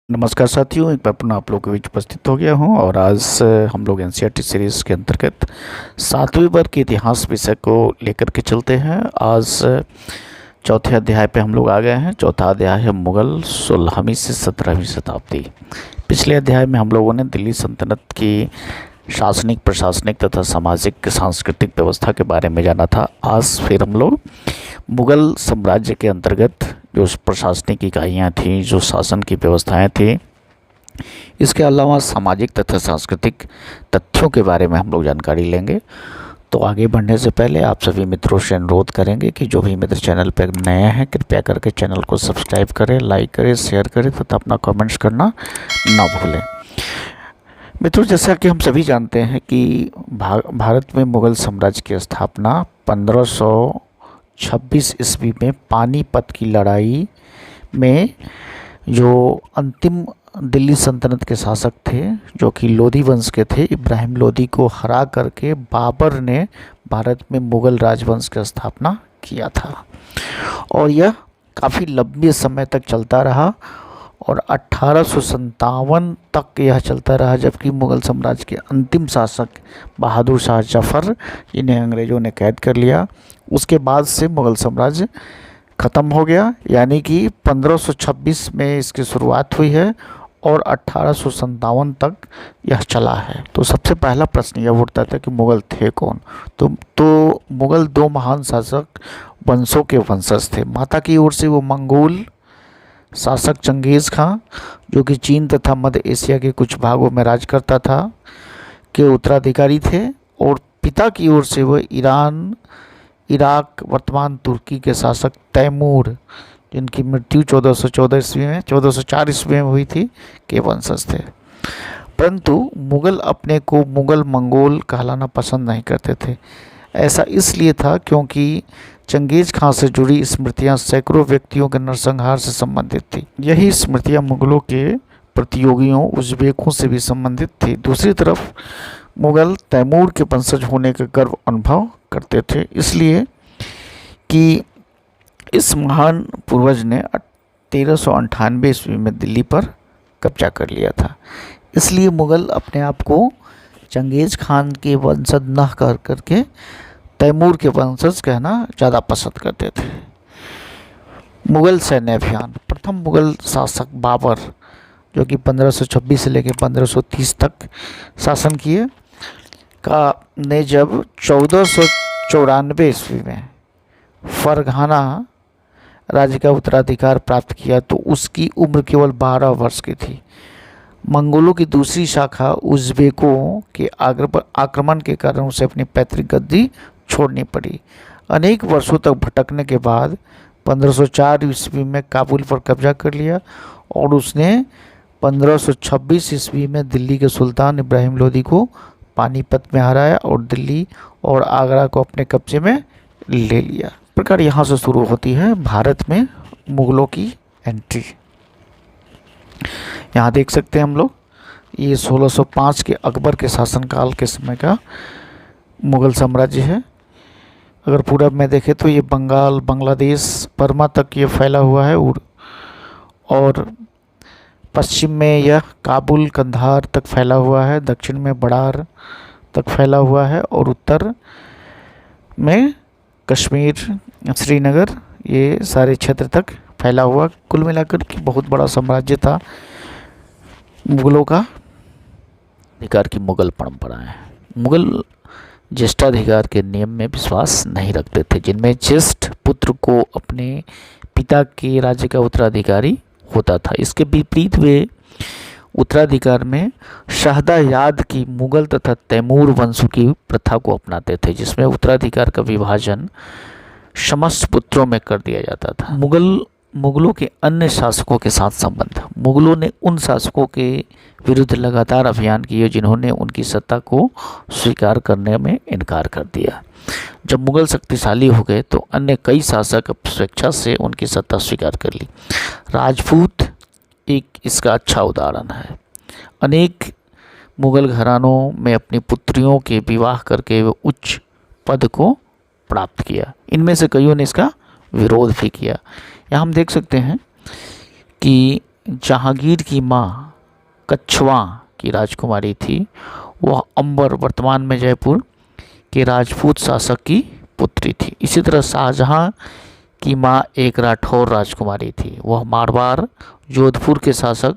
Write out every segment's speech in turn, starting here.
नमस्कार साथियों, एक बार पुनः आप लोगों के बीच उपस्थित हो गया हूं और आज हम लोग एनसीईआरटी सीरीज़ के अंतर्गत 7वीं वर्ग के इतिहास विषय को लेकर के चलते हैं। आज चौथे अध्याय पे हम लोग आ गए हैं। चौथा अध्याय है मुगल 16वीं से 17वीं शताब्दी। पिछले अध्याय में हम लोगों ने दिल्ली सल्तनत की शासनिक, प्रशासनिक तथा सामाजिक सांस्कृतिक व्यवस्था के बारे में जाना था। आज फिर हम लोग मुगल साम्राज्य के अंतर्गत जो प्रशासनिक इकाइयाँ थीं, जो शासन की व्यवस्थाएं थीं, इसके अलावा सामाजिक तथा सांस्कृतिक तथ्यों के बारे में हम लोग जानकारी लेंगे। तो आगे बढ़ने से पहले आप सभी मित्रों से अनुरोध करेंगे कि जो भी मित्र चैनल पर नए हैं, कृपया करके चैनल को सब्सक्राइब करें, लाइक करें, शेयर करें तथा अपना कमेंट्स करना ना भूलें। मित्रों, जैसा कि हम सभी जानते हैं कि भारत में मुगल साम्राज्य की स्थापना 1526 ईस्वी में पानीपत की लड़ाई में जो अंतिम दिल्ली सल्तनत के शासक थे, जो कि लोधी वंश के थे, इब्राहिम लोधी को हरा करके बाबर ने भारत में मुगल राजवंश की स्थापना किया था। और यह काफ़ी लंबे समय तक चलता रहा और 1857 तक यह चलता रहा, जबकि मुगल साम्राज्य के अंतिम शासक बहादुर शाह जफ़र, जिन्हें अंग्रेज़ों ने कैद कर लिया, उसके बाद से मुगल साम्राज्य ख़त्म हो गया। यानी कि 1526 में इसकी शुरुआत हुई है और 1857 तक यह चला है। तो सबसे पहला प्रश्न यह उठता था कि मुगल थे कौन। तो मुगल दो महान शासक वंशों के वंशज थे। माता की ओर से वो मंगोल शासक चंगेज़ खां, जो कि चीन तथा मध्य एशिया के कुछ भागों में राज करता था, के उत्तराधिकारी थे। और पिता की ओर से वो ईरान, इराक, वर्तमान तुर्की के शासक तैमूर, जिनकी मृत्यु 1414 ईस्वी में 1404 ईस्वी में हुई थी, के वंशज थे। परंतु मुगल अपने को मुगल मंगोल कहलाना पसंद नहीं करते थे। ऐसा इसलिए था क्योंकि चंगेज़ खां से जुड़ी स्मृतियां सैकड़ों व्यक्तियों के नरसंहार से संबंधित थी। यही स्मृतियां मुगलों के प्रतियोगियों उज़्बेकों से भी संबंधित थी। दूसरी तरफ मुगल तैमूर के वंशज होने का गर्व अनुभव करते थे, इसलिए कि इस महान पूर्वज ने 1398 ईस्वी में दिल्ली पर कब्जा कर लिया था। इसलिए मुगल अपने आप को चंगेज़ खान के वंशज न कर करके तैमूर के वंशज कहना ज़्यादा पसंद करते थे। मुगल सैन्य अभियान। प्रथम मुगल शासक बाबर, जो कि 1526 से लेकर 1530 तक शासन किए, ने जब 1494 ईस्वी में फरघाना राज्य का उत्तराधिकार प्राप्त किया तो उसकी उम्र केवल 12 वर्ष की थी। मंगोलों की दूसरी शाखा उज़्बेकों के आक्रमण के कारण उसे अपनी पैतृक गद्दी छोड़नी पड़ी। अनेक वर्षों तक भटकने के बाद 1504 ईस्वी में काबुल पर कब्जा कर लिया और उसने 1526 ईस्वी में दिल्ली के सुल्तान इब्राहिम लोधी को पानीपत में हराया और दिल्ली और आगरा को अपने कब्जे में ले लिया। इस प्रकार यहाँ से शुरू होती है भारत में मुगलों की एंट्री। यहाँ देख सकते हैं हम लोग, ये 1605 के अकबर के शासनकाल के समय का मुगल साम्राज्य है। अगर पूरब में देखें तो ये बंगाल, बांग्लादेश, बर्मा तक ये फैला हुआ है और पश्चिम में यह काबुल, कंधार तक फैला हुआ है, दक्षिण में बड़ार तक फैला हुआ है और उत्तर में कश्मीर, श्रीनगर, ये सारे क्षेत्र तक फैला हुआ। कुल मिलाकर के बहुत बड़ा साम्राज्य था मुगलों का। अधिकार की मुगल परंपराएं। मुगल ज्येष्ठाधिकार के नियम में विश्वास नहीं रखते थे, जिनमें ज्येष्ठ पुत्र को अपने पिता के राज्य का उत्तराधिकारी होता था। इसके विपरीत वे उत्तराधिकार में शहदायाद की मुगल तथा तैमूर वंशों की प्रथा को अपनाते थे, जिसमें उत्तराधिकार का विभाजन समस्त पुत्रों में कर दिया जाता था। मुगलों के अन्य शासकों के साथ संबंध। मुगलों ने उन शासकों के विरुद्ध लगातार अभियान किए जिन्होंने उनकी सत्ता को स्वीकार करने में इनकार कर दिया। जब मुगल शक्तिशाली हो गए तो अन्य कई शासक स्वेच्छा से उनकी सत्ता स्वीकार कर ली। राजपूत एक इसका अच्छा उदाहरण है। अनेक मुगल घरानों में अपनी पुत्रियों के विवाह करके वे उच्च पद को प्राप्त किया। इनमें से कईयों ने इसका विरोध भी किया। यहाँ हम देख सकते हैं कि जहांगीर की माँ कछवा की राजकुमारी थी, वह अंबर वर्तमान में जयपुर के राजपूत शासक की पुत्री थी। इसी तरह शाहजहां की माँ एक राठौर राजकुमारी थी, वह मारवाड़ जोधपुर के शासक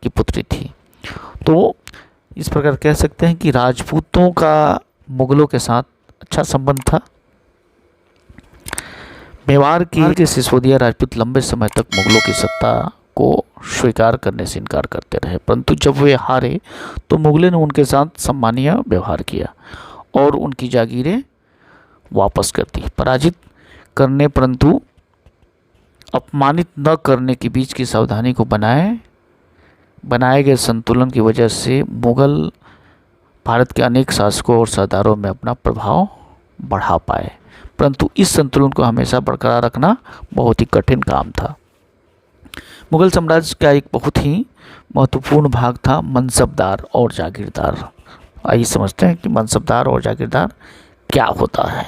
की पुत्री थी। तो इस प्रकार कह सकते हैं कि राजपूतों का मुगलों के साथ अच्छा संबंध था। मेवाड़ के सिसोदिया राजपूत लंबे समय तक मुगलों की सत्ता को स्वीकार करने से इनकार करते रहे, परंतु जब वे हारे तो मुगलों ने उनके साथ सम्मानीय व्यवहार किया और उनकी जागीरें वापस कर दी। पराजित करने परंतु अपमानित न करने के बीच की सावधानी को बनाए गए संतुलन की वजह से मुगल भारत के अनेक शासकों और सरदारों में अपना प्रभाव बढ़ा पाए, परंतु इस संतुलन को हमेशा बरकरार रखना बहुत ही कठिन काम था। मुगल साम्राज्य का एक बहुत ही महत्वपूर्ण भाग था मनसबदार और जागीरदार। आइए समझते हैं कि मनसबदार और जागीरदार क्या होता है।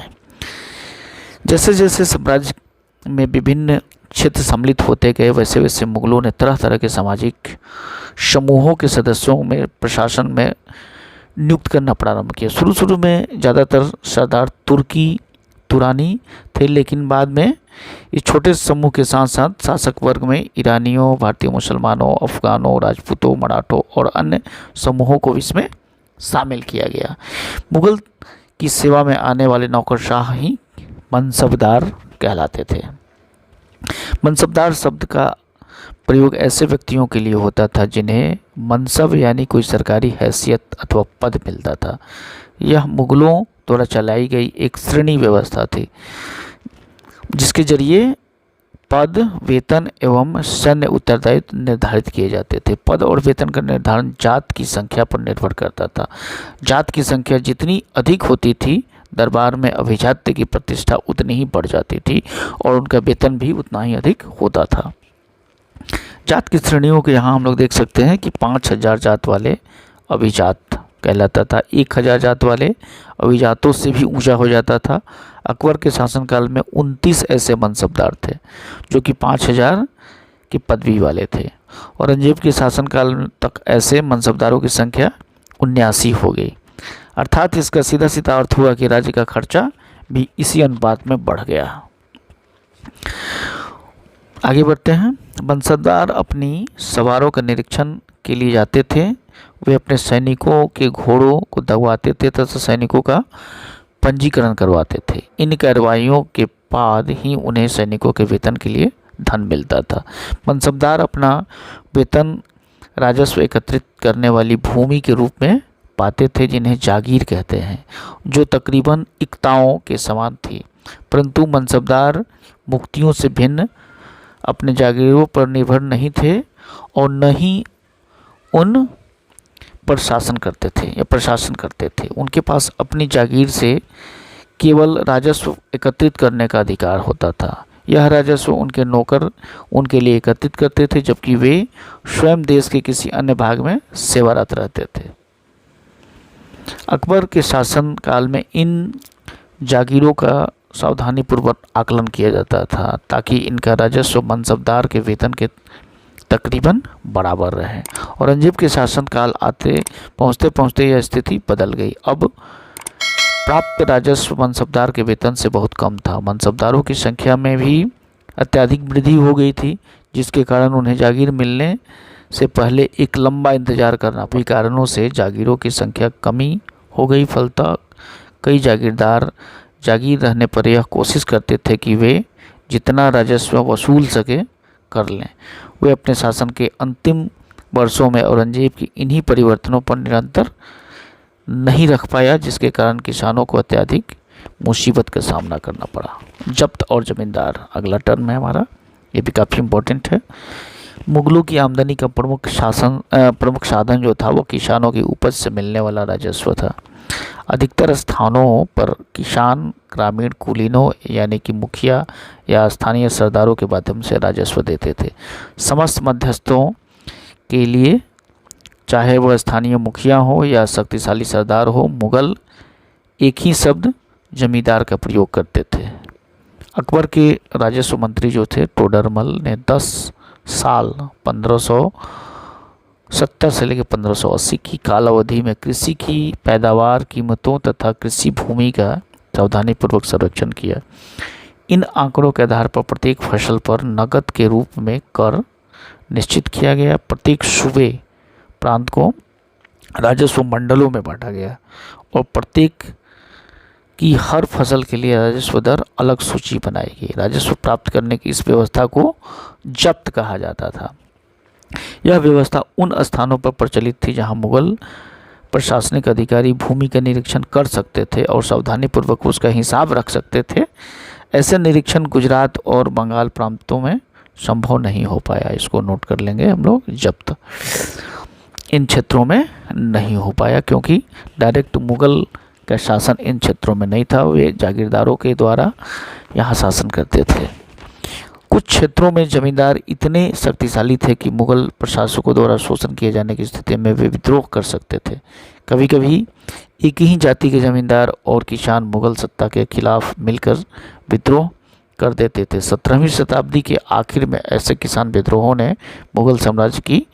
जैसे जैसे साम्राज्य में विभिन्न क्षेत्र सम्मिलित होते गए, वैसे वैसे मुगलों ने तरह तरह के सामाजिक समूहों के सदस्यों में प्रशासन में नियुक्त करना प्रारंभ किया। शुरू में ज़्यादातर सरदार तुरानी थे, लेकिन बाद में इस छोटे समूह के साथ साथ शासक वर्ग में ईरानियों, भारतीय मुसलमानों, अफगानों, राजपूतों, मराठों और अन्य समूहों को इसमें शामिल किया गया। मुगल की सेवा में आने वाले नौकरशाह ही मनसबदार कहलाते थे। मनसबदार शब्द का प्रयोग ऐसे व्यक्तियों के लिए होता था जिन्हें मनसब यानी कोई सरकारी हैसियत अथवा पद मिलता था। यह मुगलों द्वारा चलाई गई एक श्रेणी व्यवस्था थी, जिसके जरिए पद, वेतन एवं सैन्य उत्तरदायित्व निर्धारित किए जाते थे। पद और वेतन का निर्धारण जात की संख्या पर निर्भर करता था। जात की संख्या जितनी अधिक होती थी, दरबार में अभिजात्य की प्रतिष्ठा उतनी ही बढ़ जाती थी और उनका वेतन भी उतना ही अधिक होता था। जात की श्रेणियों के यहाँ हम लोग देख सकते हैं कि 5000 जात वाले अभिजात कहलाता था, 1000 जात वाले अभिजातों से भी ऊंचा हो जाता था। अकबर के शासनकाल में 29 ऐसे मनसबदार थे जो कि 5000 की पदवी वाले थे। औरंगजेब के शासनकाल तक ऐसे मनसबदारों की संख्या 79 हो गई। अर्थात इसका सीधा सीधा अर्थ हुआ कि राज्य का खर्चा भी इसी अनुपात में बढ़ गया। आगे बढ़ते हैं। मनसबदार अपनी सवारों का निरीक्षण के लिए जाते थे। वे अपने सैनिकों के घोड़ों को दगवाते थे तथा सैनिकों का पंजीकरण करवाते थे। इन कार्रवाइयों के बाद ही उन्हें सैनिकों के वेतन के लिए धन मिलता था। मनसबदार अपना वेतन राजस्व एकत्रित करने वाली भूमि के रूप में पाते थे, जिन्हें जागीर कहते हैं, जो तकरीबन इक्ताओं के समान थी। परंतु मनसबदार मुक्तियों से भिन्न अपने जागीरों पर निर्भर नहीं थे और न ही उन पर शासन करते थे या प्रशासन करते थे। उनके पास अपनी जागीर से केवल राजस्व एकत्रित करने का अधिकार होता था। यह राजस्व उनके नौकर उनके लिए एकत्रित करते थे, जबकि वे स्वयं देश के किसी अन्य भाग में सेवारत रहते थे। अकबर के शासन काल में इन जागीरों का सावधानीपूर्वक आकलन किया जाता था ताकि इनका राजस्व मनसबदार के वेतन के तकरीबन बराबर रहे। औरंगजेब के शासनकाल आते पहुँचते पहुँचते यह स्थिति बदल गई। अब प्राप्त राजस्व मनसबदार के वेतन से बहुत कम था। मनसबदारों की संख्या में भी अत्यधिक वृद्धि हो गई थी, जिसके कारण उन्हें जागीर मिलने से पहले एक लंबा इंतजार करना पड़ा। कारणों से जागीरों की संख्या कमी हो गई। फलतः कई जागीरदार जागीर रहने पर यह कोशिश करते थे कि वे जितना राजस्व वसूल सके कर लें। वे अपने शासन के अंतिम वर्षों में औरंगजेब की इन्हीं परिवर्तनों पर निरंतर नहीं रख पाया, जिसके कारण किसानों को अत्यधिक मुसीबत का सामना करना पड़ा। जब्त और जमींदार अगला टर्म है हमारा, ये भी काफ़ी इम्पोर्टेंट है। मुगलों की आमदनी का प्रमुख साधन जो था वो किसानों की उपज से मिलने वाला राजस्व था। अधिकतर स्थानों पर किसान ग्रामीण कुलीनों यानी कि मुखिया या स्थानीय सरदारों के माध्यम से राजस्व देते थे। समस्त मध्यस्थों के लिए, चाहे वह स्थानीय मुखिया हो या शक्तिशाली सरदार हो, मुगल एक ही शब्द जमींदार का प्रयोग करते थे। अकबर के राजस्व मंत्री जो थे टोडरमल ने 10 साल 1570 से लेकर 1580 की कालावधि में कृषि की पैदावार, कीमतों तथा कृषि भूमि का सावधानीपूर्वक सर्वेक्षण किया। इन आंकड़ों के आधार पर प्रत्येक फसल पर नकद के रूप में कर निश्चित किया गया। प्रत्येक सूबे प्रांत को राजस्व मंडलों में बांटा गया और प्रत्येक की हर फसल के लिए राजस्व दर अलग सूची बनाई गई। राजस्व प्राप्त करने की इस व्यवस्था को जब्त कहा जाता था। यह व्यवस्था उन स्थानों पर प्रचलित थी जहां मुगल प्रशासनिक अधिकारी भूमि का निरीक्षण कर सकते थे और सावधानीपूर्वक उसका हिसाब रख सकते थे। ऐसे निरीक्षण गुजरात और बंगाल प्रांतों में संभव नहीं हो पाया। इसको नोट कर लेंगे हम लोग, जब्त इन क्षेत्रों में नहीं हो पाया क्योंकि डायरेक्ट मुगल का शासन इन क्षेत्रों में नहीं था। वे जागीरदारों के द्वारा यहाँ शासन करते थे। कुछ क्षेत्रों में जमींदार इतने शक्तिशाली थे कि मुगल प्रशासकों द्वारा शोषण किए जाने की स्थिति में वे विद्रोह कर सकते थे। कभी कभी एक ही जाति के जमींदार और किसान मुगल सत्ता के खिलाफ मिलकर विद्रोह कर देते थे। 17वीं शताब्दी के आखिर में ऐसे किसान विद्रोहों ने मुगल साम्राज्य की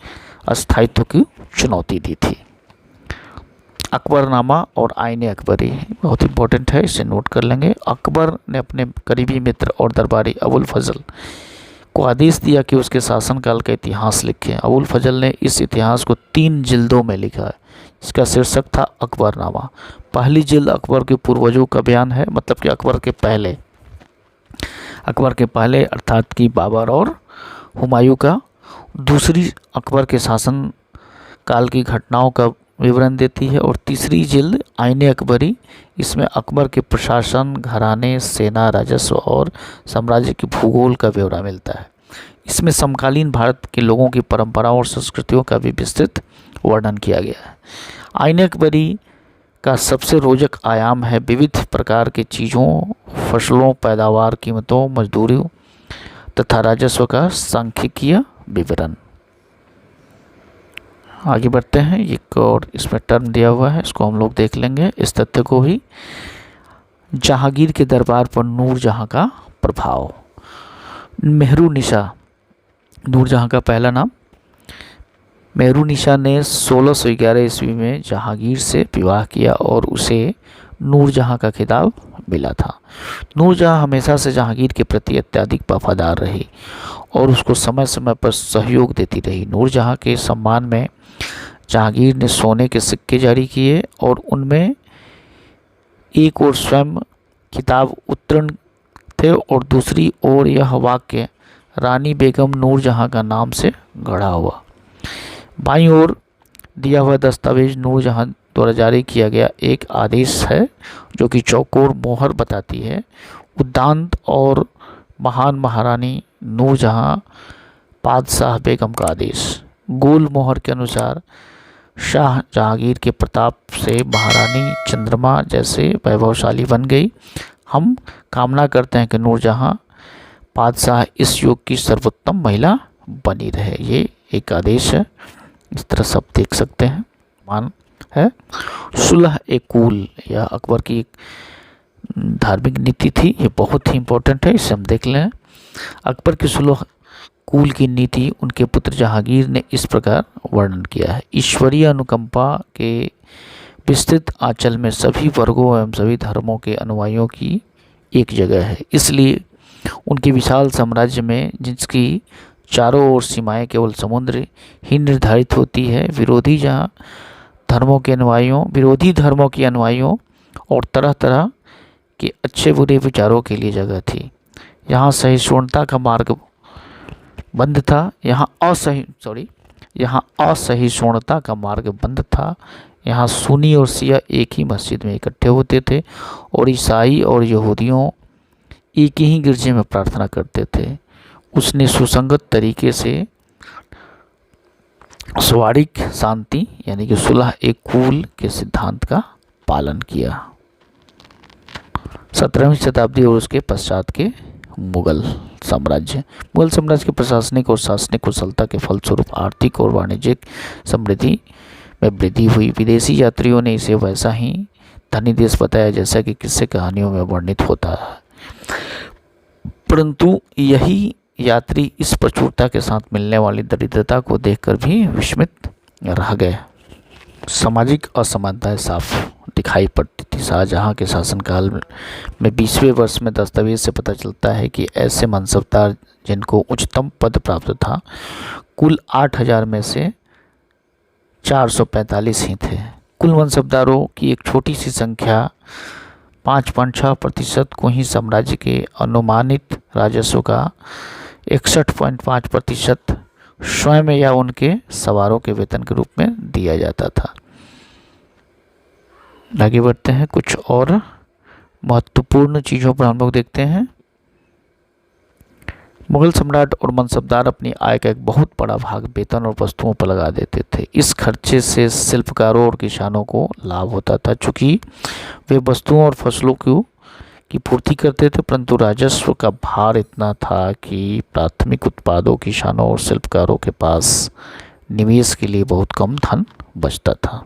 अस्थायित्व की चुनौती दी थी। अकबरनामा और आईने अकबरी बहुत इंपॉर्टेंट है, इसे नोट कर लेंगे। अकबर ने अपने करीबी मित्र और दरबारी अबुल फजल को आदेश दिया कि उसके शासनकाल का इतिहास लिखें। अबुल फजल ने इस इतिहास को 3 जिल्दों में लिखा है। इसका शीर्षक था अकबरनामा। पहली जिल्द अकबर के पूर्वजों का बयान है, मतलब कि अकबर के पहले अर्थात कि बाबर और हुमायूं का। दूसरी अकबर के शासन काल की घटनाओं का विवरण देती है और तीसरी जिल्द आईने अकबरी, इसमें अकबर के प्रशासन, घराने, सेना, राजस्व और साम्राज्य के भूगोल का ब्यौरा मिलता है। इसमें समकालीन भारत के लोगों की परंपराओं और संस्कृतियों का भी विस्तृत वर्णन किया गया है। आईने अकबरी का सबसे रोचक आयाम है विविध प्रकार के चीज़ों, फसलों, पैदावार, कीमतों, मजदूरी तथा राजस्व का सांख्यिकीय विवरण। आगे बढ़ते हैं। एक और इसमें टर्म दिया हुआ है, इसको हम लोग देख लेंगे। इस तथ्य को भी, जहांगीर के दरबार पर नूरजहां का प्रभाव। मेहरुनिसा, नूरजहां का पहला नाम। मेहरुनिसा ने 1611 ईस्वी में जहांगीर से विवाह किया और उसे नूरजहां का खिताब मिला था। नूरजहां हमेशा से जहांगीर के प्रति अत्यधिक वफादार रही और उसको समय समय पर सहयोग देती रही। नूरजहां के सम्मान में जहांगीर ने सोने के सिक्के जारी किए और उनमें एक ओर स्वयं खिताब उत्तीर्ण थे और दूसरी ओर यह वाक्य रानी बेगम नूरजहां का नाम से गढ़ा हुआ। बाईं ओर दिया हुआ दस्तावेज नूरजहां द्वारा जारी किया गया एक आदेश है जो कि चौकोर मोहर बताती है। उद्दांत और महान महारानी नूरजहां पादशाह बेगम का आदेश। गोल मोहर के अनुसार शाह जहांगीर के प्रताप से महारानी चंद्रमा जैसे वैभवशाली बन गई। हम कामना करते हैं कि नूरजहां पादशाह इस युग की सर्वोत्तम महिला बनी रहे। ये एक आदेश है, इस तरह सब देख सकते हैं। मान है सुलह ए कुल, यह अकबर की एक धार्मिक नीति थी। ये बहुत ही इम्पोर्टेंट है, इसे हम देख लें। अकबर की सुलह कुल की नीति उनके पुत्र जहांगीर ने इस प्रकार वर्णन किया है। ईश्वरीय अनुकंपा के विस्तृत आंचल में सभी वर्गों एवं सभी धर्मों के अनुयायियों की एक जगह है। इसलिए उनके विशाल साम्राज्य में, जिसकी चारों ओर सीमाएं केवल समुद्र ही निर्धारित होती है, विरोधी धर्मों के अनुयायियों और तरह तरह के अच्छे बुरे विचारों के लिए जगह थी। यहाँ सहिष्णुता का मार्ग बंद था। यहाँ असहिष्णुता का मार्ग बंद था। यहाँ सुन्नी और शिया एक ही मस्जिद में इकट्ठे होते थे और ईसाई और यहूदियों एक ही गिरजे में प्रार्थना करते थे। उसने सुसंगत तरीके से स्वारिक शांति यानी कि सुलह एक कुल के सिद्धांत का पालन किया। 17वीं शताब्दी और उसके पश्चात के मुगल साम्राज्य के प्रशासनिक और शासनिक कुशलता के फलस्वरूप आर्थिक और वाणिज्यिक समृद्धि में वृद्धि हुई। विदेशी यात्रियों ने इसे वैसा ही धनी देश बताया जैसा कि किस्से कहानियों में वर्णित होता है, परंतु यही यात्री इस प्रचुरता के साथ मिलने वाली दरिद्रता को देखकर भी विस्मित रह गए। सामाजिक असमानताएं साफ दिखाई पड़ती थी। शाहजहां के शासनकाल में 20वें वर्ष में दस्तावेज से पता चलता है कि ऐसे मनसबदार जिनको उच्चतम पद प्राप्त था, कुल 8000 में से 445 ही थे। कुल मनसबदारों की एक छोटी सी संख्या 5.6% को ही साम्राज्य के अनुमानित राजस्व का 61.5% स्वयं या उनके सवारों के वेतन के रूप में दिया जाता था। आगे बढ़ते हैं, कुछ और महत्वपूर्ण चीज़ों पर हम लोग देखते हैं। मुगल सम्राट और मनसबदार अपनी आय का एक बहुत बड़ा भाग वेतन और वस्तुओं पर लगा देते थे। इस खर्चे से शिल्पकारों और किसानों को लाभ होता था, चूँकि वे वस्तुओं और फसलों की पूर्ति करते थे, परंतु राजस्व का भार इतना था कि प्राथमिक उत्पादों, किसानों और शिल्पकारों के पास निवेश के लिए बहुत कम धन बचता था।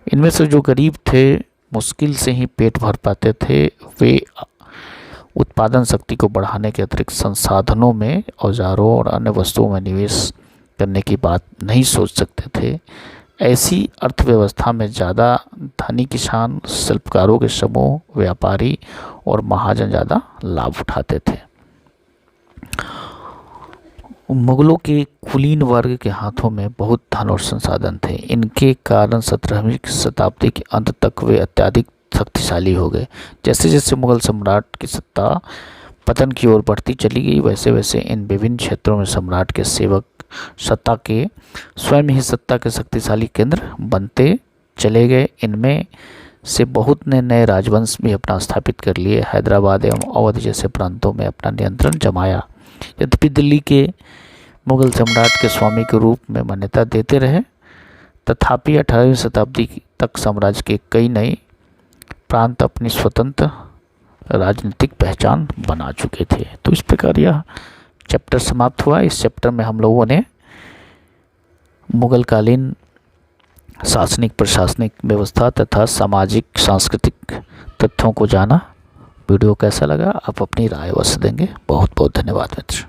इनमें से जो गरीब थे, मुश्किल से ही पेट भर पाते थे, वे उत्पादन शक्ति को बढ़ाने के अतिरिक्त संसाधनों में, औजारों और अन्य वस्तुओं में निवेश करने की बात नहीं सोच सकते थे। ऐसी अर्थव्यवस्था में ज़्यादा धनी किसान, शिल्पकारों के समूह, व्यापारी और महाजन ज़्यादा लाभ उठाते थे। मुगलों के कुलीन वर्ग के हाथों में बहुत धन और संसाधन थे। इनके कारण 17वीं शताब्दी के अंत तक वे अत्यधिक शक्तिशाली हो गए। जैसे जैसे मुगल सम्राट की सत्ता पतन की ओर बढ़ती चली गई, वैसे वैसे इन विभिन्न क्षेत्रों में सम्राट के सेवक सत्ता के स्वयं ही सत्ता के शक्तिशाली केंद्र बनते चले गए। इनमें से बहुत ने नए राजवंश भी अपना स्थापित कर लिए, हैदराबाद एवं अवध जैसे प्रांतों में अपना नियंत्रण जमाया। यद्यपि दिल्ली के मुगल सम्राट के स्वामी के रूप में मान्यता देते रहे, तथापि 18वीं शताब्दी तक साम्राज्य के कई नए प्रांत अपनी स्वतंत्र राजनीतिक पहचान बना चुके थे। तो इस प्रकार यह चैप्टर समाप्त हुआ। इस चैप्टर में हम लोगों ने मुगलकालीन शासनिक प्रशासनिक व्यवस्था तथा सामाजिक सांस्कृतिक तथ्यों को जाना। वीडियो कैसा लगा आप अपनी राय अवश्य देंगे। बहुत बहुत धन्यवाद मित्र।